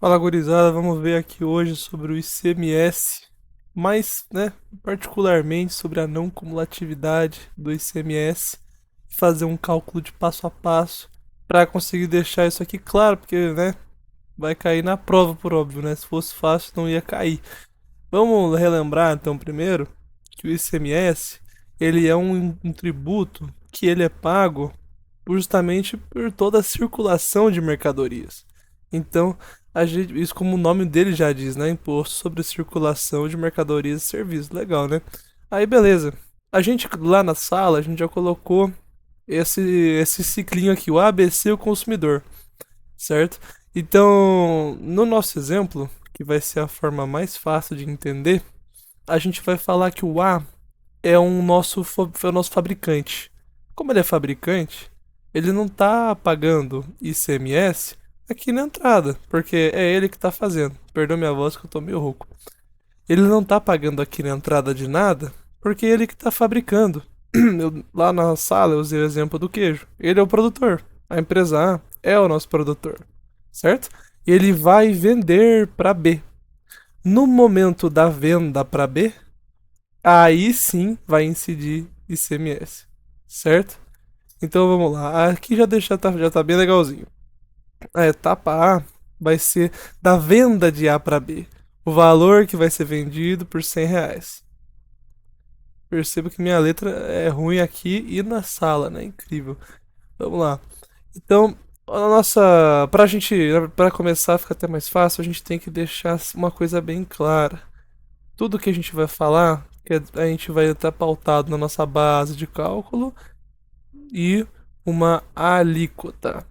Fala, gurizada, vamos ver aqui hoje sobre o ICMS, mais, particularmente sobre a não cumulatividade do ICMS, fazer um cálculo de passo a passo para conseguir deixar isso aqui claro, porque, vai cair na prova por óbvio, né? Se fosse fácil não ia cair. Vamos relembrar então primeiro que o ICMS, ele é um tributo que ele é pago justamente por toda a circulação de mercadorias. Então, isso como o nome dele já diz, né? Imposto sobre circulação de mercadorias e serviços. Legal, né? Aí, beleza. A gente lá na sala, a gente já colocou esse ciclinho aqui, o ABC, o consumidor, certo? Então, no nosso exemplo, que vai ser a forma mais fácil de entender, a gente vai falar que o A é o nosso fabricante. Como ele é fabricante, ele não tá pagando ICMS aqui na entrada, porque é ele que tá fazendo. Perdoa minha voz que eu tô meio rouco. Ele não tá pagando aqui na entrada de nada, porque é ele que tá fabricando. Lá na sala eu usei o exemplo do queijo. Ele é o produtor. A empresa A é o nosso produtor, certo? E ele vai vender para B. No momento da venda para B, aí sim vai incidir ICMS, certo? Então vamos lá. Aqui já tá bem legalzinho. A etapa A vai ser da venda de A para B. O valor que vai ser vendido por R$ 100. Percebo que minha letra é ruim aqui e na sala, né? Incrível. Vamos lá. Então, pra começar, fica até mais fácil, a gente tem que deixar uma coisa bem clara. Tudo que a gente vai falar, a gente vai estar pautado na nossa base de cálculo e uma alíquota.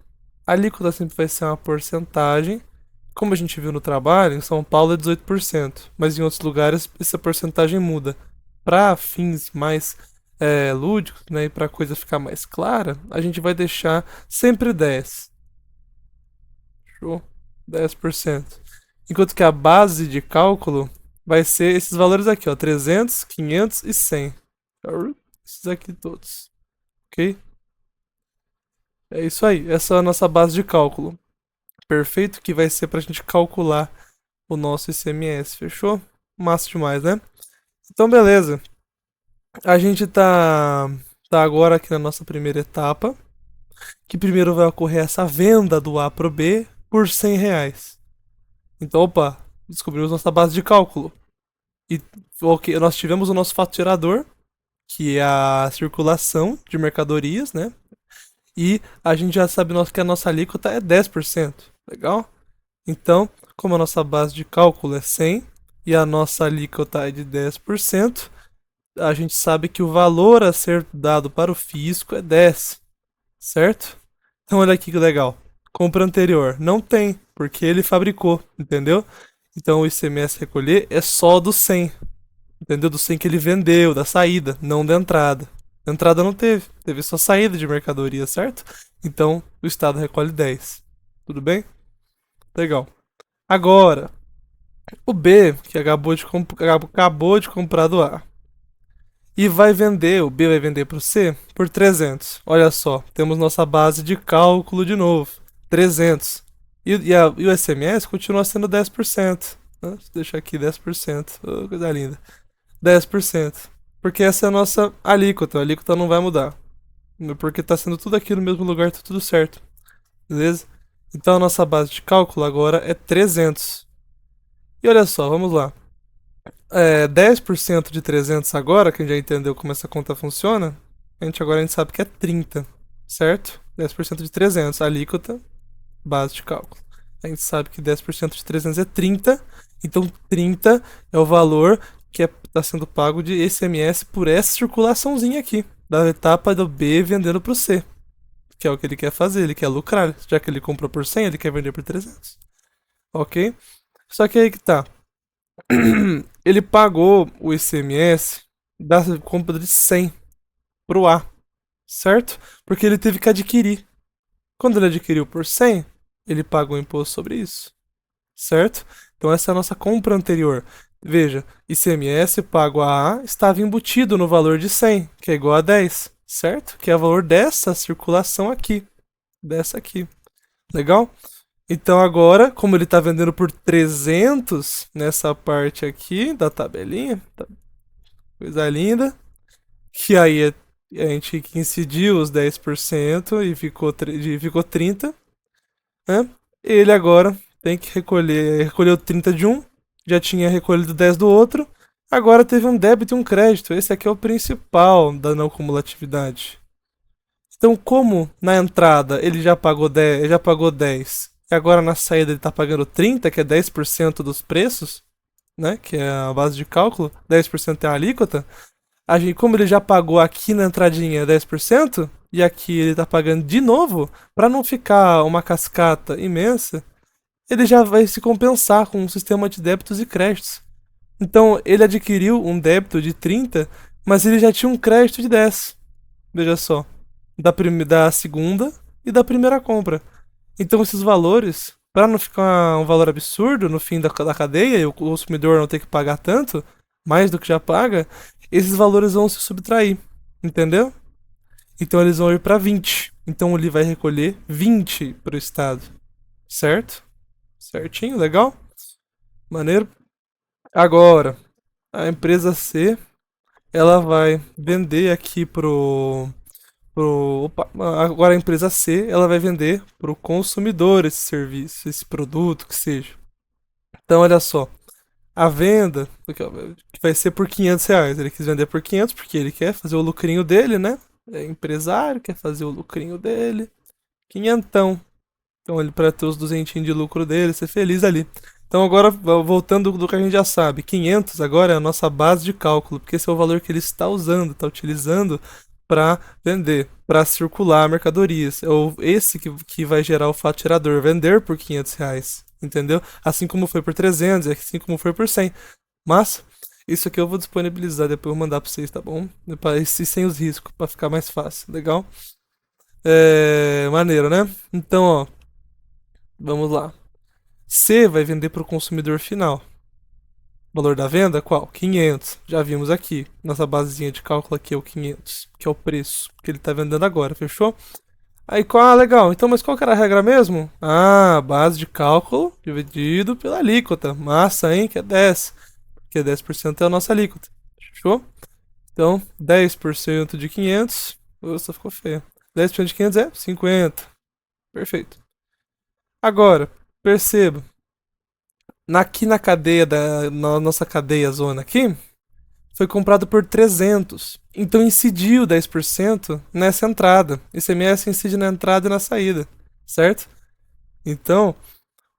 A alíquota sempre vai ser uma porcentagem. Como a gente viu no trabalho, em São Paulo é 18%, mas em outros lugares essa porcentagem muda. Para fins mais lúdicos, né, e para a coisa ficar mais clara, a gente vai deixar sempre 10. Show? 10%. Enquanto que a base de cálculo vai ser esses valores aqui, ó, 300, 500 e 100. Esses aqui todos, ok? É isso aí, essa é a nossa base de cálculo. Perfeito, que vai ser pra gente calcular o nosso ICMS, fechou? Massa demais, né? Então, beleza. A gente tá agora aqui na nossa primeira etapa, que primeiro vai ocorrer essa venda do A pro B por R$ 100. Então, opa, descobrimos nossa base de cálculo. E ok, nós tivemos o nosso fato gerador, que é a circulação de mercadorias, né? E a gente já sabe que a nossa alíquota é 10%. Legal? Então, como a nossa base de cálculo é 100 e a nossa alíquota é de 10%, a gente sabe que o valor a ser dado para o fisco é 10, certo? Então, olha aqui que legal. Compra anterior. Não tem, porque ele fabricou, entendeu? Então, o ICMS a recolher é só do 100, entendeu? Do 100 que ele vendeu, da saída, não da entrada. A entrada não teve, teve só saída de mercadoria, certo? Então, o Estado recolhe 10. Tudo bem? Legal. Agora, o B, que acabou de comprar do A. E o B vai vender para o C por 300. Olha só, temos nossa base de cálculo de novo. 300. E o SMS continua sendo 10%. Né? Deixa eu deixar aqui 10%. Oh, coisa linda. 10%. Porque essa é a nossa alíquota. A alíquota não vai mudar. Porque tá sendo tudo aqui no mesmo lugar, tá tudo certo. Beleza? Então a nossa base de cálculo agora é 300. E olha só, vamos lá. 10% de 300 agora, que a gente já entendeu como essa conta funciona, a gente sabe que é 30, certo? 10% de 300, alíquota, base de cálculo. A gente sabe que 10% de 300 é 30, então 30 é o valor que está sendo pago de ICMS por essa circulaçãozinha aqui, da etapa do B vendendo para o C, que é o que ele quer fazer, ele quer lucrar, já que ele comprou por 100, ele quer vender por 300, ok? Só que aí que tá. Ele pagou o ICMS da compra de 100 pro A, certo? Porque ele teve que adquirir. Quando ele adquiriu por 100, ele pagou imposto sobre isso, certo? Então essa é a nossa compra anterior. Veja, ICMS pago a A estava embutido no valor de 100, que é igual a 10, certo? Que é o valor dessa circulação aqui, dessa aqui. Legal? Então agora, como ele tá vendendo por 300 nessa parte aqui da tabelinha, tá, coisa linda, que aí a gente incidiu os 10% e ficou 30, né? Ele agora tem que recolheu 30 de um, já tinha recolhido 10 do outro, agora teve um débito e um crédito. Esse aqui é o principal da não cumulatividade. Então, como na entrada ele já pagou 10 e agora na saída ele está pagando 30, que é 10% dos preços, né? Que é a base de cálculo, 10% é a alíquota. A gente, como ele já pagou aqui na entradinha 10% e aqui ele está pagando de novo, para não ficar uma cascata imensa, ele já vai se compensar com um sistema de débitos e créditos. Então, ele adquiriu um débito de 30, mas ele já tinha um crédito de 10. Veja só, da segunda e da primeira compra. Então esses valores, para não ficar um valor absurdo no fim da cadeia e o consumidor não ter que pagar tanto, mais do que já paga, esses valores vão se subtrair, entendeu? Então eles vão ir para 20. Então ele vai recolher 20 para o Estado, certo? Certinho, legal? Maneiro. Agora, a empresa C, ela vai vender aqui opa, agora a empresa C, ela vai vender para o consumidor esse serviço, esse produto que seja. Então, olha só, a venda que vai ser por R$ 500. Ele quis vender por 500 porque ele quer fazer o lucrinho dele, né? É empresário, quer fazer o lucrinho dele. Quinhentão. Então, ele para ter os 200 de lucro dele, ser feliz ali. Então, agora, voltando do que a gente já sabe, 500 agora é a nossa base de cálculo, porque esse é o valor que ele está usando, está utilizando para vender, para circular mercadorias. É esse que vai gerar o fato gerador, vender por R$ 500, entendeu? Assim como foi por 300, assim como foi por 100. Mas isso aqui eu vou disponibilizar, depois eu vou mandar para vocês, tá bom? Esse sem os riscos, para ficar mais fácil, legal? É, maneiro, né? Então, ó, vamos lá. C vai vender para o consumidor final. Valor da venda, qual? 500. Já vimos aqui. Nossa basezinha de cálculo aqui é o 500, que é o preço que ele está vendendo agora, fechou? Aí, legal. Então, mas qual que era a regra mesmo? Ah, base de cálculo dividido pela alíquota. Massa, hein? Que é 10. Porque 10% é a nossa alíquota. Fechou? Então, 10% de 500. Nossa, ficou feio. 10% de 500 é 50. Perfeito. Agora, perceba. Aqui na cadeia na nossa cadeia zona aqui, foi comprado por 300. Então incidiu 10% nessa entrada. ICMS incide na entrada e na saída, certo? Então,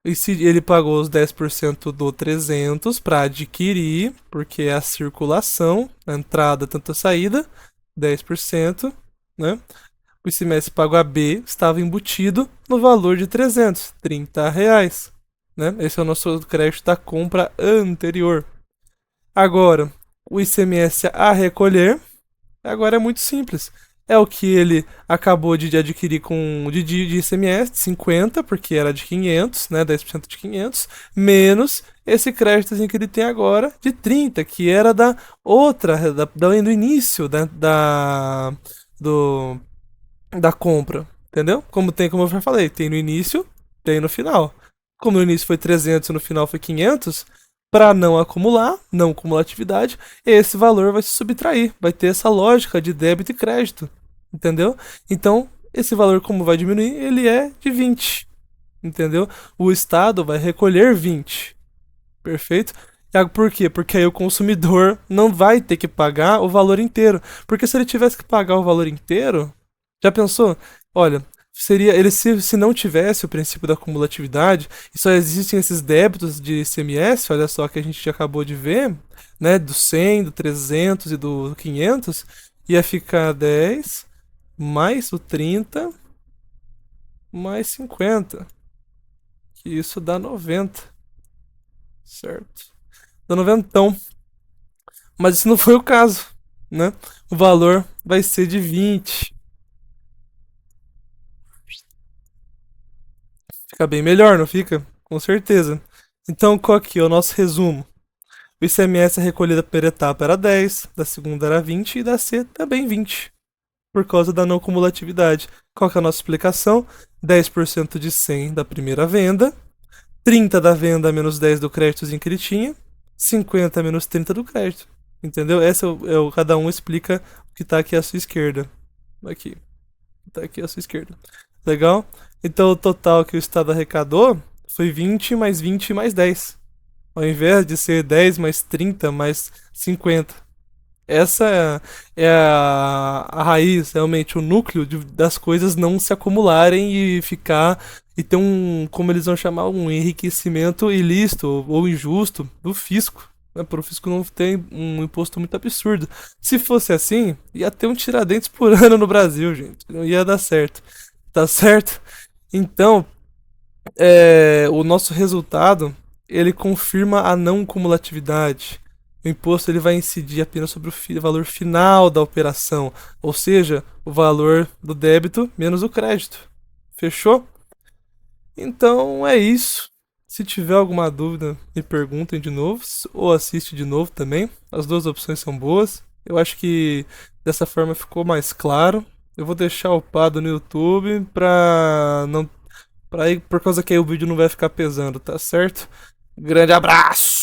ele pagou os 10% do 300 para adquirir, porque é a circulação, a entrada tanto a saída, 10%, né? O ICMS pago a B estava embutido no valor de 300, R$ 30, né? Esse é o nosso crédito da compra anterior. Agora, o ICMS a recolher, agora é muito simples. É o que ele acabou de adquirir de ICMS de 50, porque era de 500, né? 10% de 500, menos esse créditozinho que ele tem agora de 30, que era da outra, do início do, da compra, entendeu? Como eu já falei, tem no início, tem no final. Como no início foi 300 e no final foi 500, para não acumular, não cumulatividade, esse valor vai se subtrair, vai ter essa lógica de débito e crédito, entendeu? Então, esse valor como vai diminuir, ele é de 20, entendeu? O Estado vai recolher 20, perfeito? Por quê? Porque aí o consumidor não vai ter que pagar o valor inteiro. Porque se ele tivesse que pagar o valor inteiro, já pensou? Olha, seria ele se não tivesse o princípio da cumulatividade e só existem esses débitos de ICMS, olha só que a gente já acabou de ver, né, do 100, do 300 e do 500, ia ficar 10 mais o 30 mais 50, que isso dá 90, certo? Dá 90. Mas isso não foi o caso, né? O valor vai ser de 20. Fica bem melhor, não fica? Com certeza. Então, qual aqui é o nosso resumo? O ICMS recolhido da primeira etapa era 10, da segunda era 20 e da C também 20. por causa da não cumulatividade. Qual que é a nossa explicação? 10% de 100 da primeira venda, 30 da venda menos 10 do créditozinho que ele tinha, 50 menos 30 do crédito. Entendeu? Essa cada um explica o que tá aqui à sua esquerda. Aqui. Tá aqui à sua esquerda. Legal? Então o total que o Estado arrecadou foi 20 mais 20 mais 10. Ao invés de ser 10 mais 30 mais 50. Essa é a raiz, realmente, o núcleo das coisas não se acumularem e ficar. E ter um, como eles vão chamar, um enriquecimento ilícito ou injusto do fisco. Né, para o fisco não ter um imposto muito absurdo. Se fosse assim, ia ter um Tiradentes por ano no Brasil, gente. Não ia dar certo. Tá certo? Então, o nosso resultado ele confirma a não cumulatividade. O imposto ele vai incidir apenas sobre o valor final da operação, ou seja, o valor do débito menos o crédito. Fechou? Então é isso. Se tiver alguma dúvida, me perguntem de novo ou assiste de novo também. As duas opções são boas. Eu acho que dessa forma ficou mais claro. Eu vou deixar upado no YouTube pra não Pra aí, por causa que aí o vídeo não vai ficar pesando, tá certo? Grande abraço!